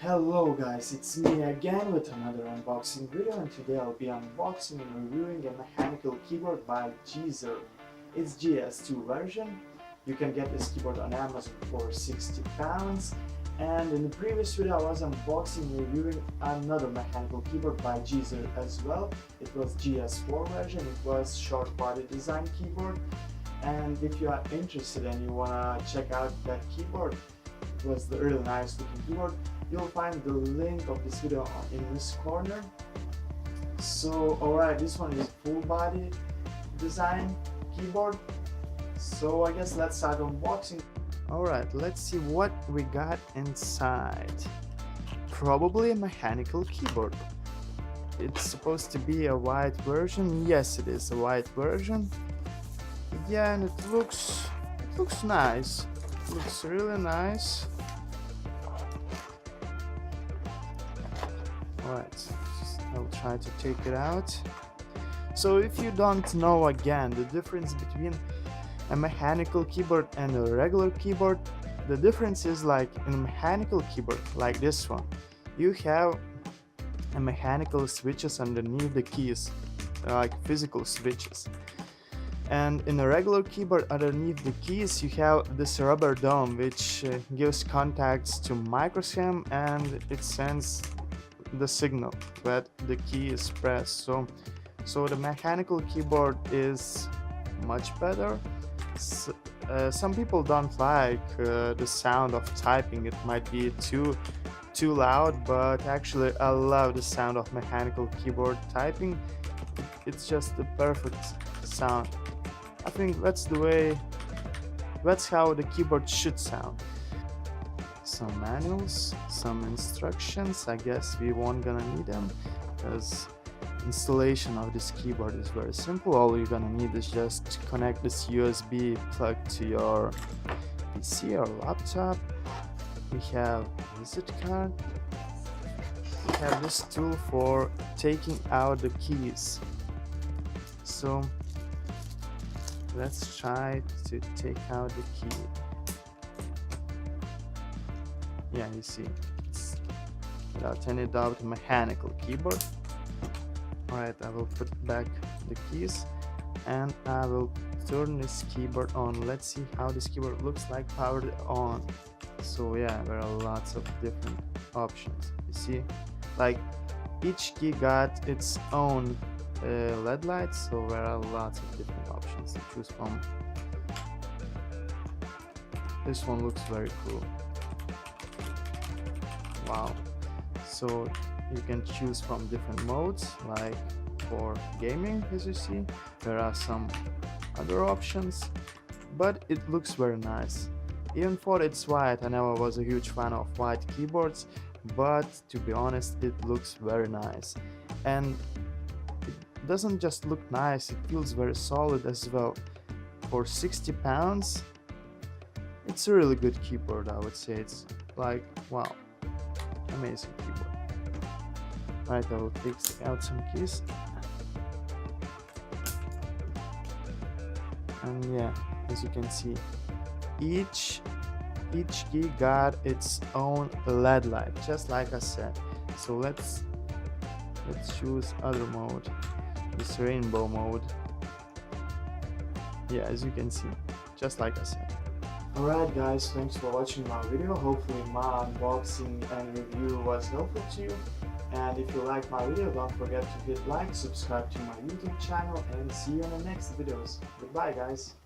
Hello guys, it's me again with another unboxing video, and today I'll be unboxing and reviewing a mechanical keyboard by Geezer. It's GS2 version. You can get this keyboard on Amazon for £60, and in the previous video I was unboxing and reviewing another mechanical keyboard by Geezer as well. It was GS4 version. It was short body design keyboard, and if you are interested and you wanna check out that keyboard, it was the really nice looking keyboard. You'll find the link of this video in this corner. So alright, this one is full body design keyboard. So I guess let's start unboxing. Alright, let's see what we got inside. Probably a mechanical keyboard. It's supposed to be a white version. Yes, it is a white version. Yeah, and it looks nice. It looks really nice. Alright, I'll try to take it out. So if you don't know, again, the difference between a mechanical keyboard and a regular keyboard, the difference is like in a mechanical keyboard, like this one, you have a mechanical switches underneath the keys, like physical switches. And in a regular keyboard, underneath the keys, you have this rubber dome, which gives contacts to microschem, and it sends the signal that the key is pressed. So the mechanical keyboard is much better. Some people don't like the sound of typing. It might be too loud, but actually I love the sound of mechanical keyboard typing. It's just the perfect sound. I think that's how the keyboard should sound. Some manuals, some instructions. I guess we won't gonna need them because installation of this keyboard is very simple. All you're gonna need is just connect this USB plug to your PC or laptop. We have visit card. We have this tool for taking out the keys. So let's try to take out the key. Yeah, you see, it's without any doubt a mechanical keyboard. Alright, I will put back the keys and I will turn this keyboard on. Let's see how this keyboard looks like powered on. So yeah, there are lots of different options. You see, like each key got its own LED lights, so there are lots of different options to choose from. This one looks very cool. Wow. So you can choose from different modes, like for gaming, as you see. There are some other options, but it looks very nice. Even for its white, I never was a huge fan of white keyboards, but to be honest, it looks very nice. And it doesn't just look nice, it feels very solid as well. For £60, it's a really good keyboard, I would say. It's like, wow, amazing keyboard. Right, I will take out some keys. And yeah, as you can see, each key got its own LED light, just like I said. So let's choose other mode, this rainbow mode. Yeah, as you can see, just like I said. Alright guys, thanks for watching my video. Hopefully my unboxing and review was helpful to you. And if you like my video, don't forget to hit like, subscribe to my YouTube channel, and see you in the next videos. Goodbye guys.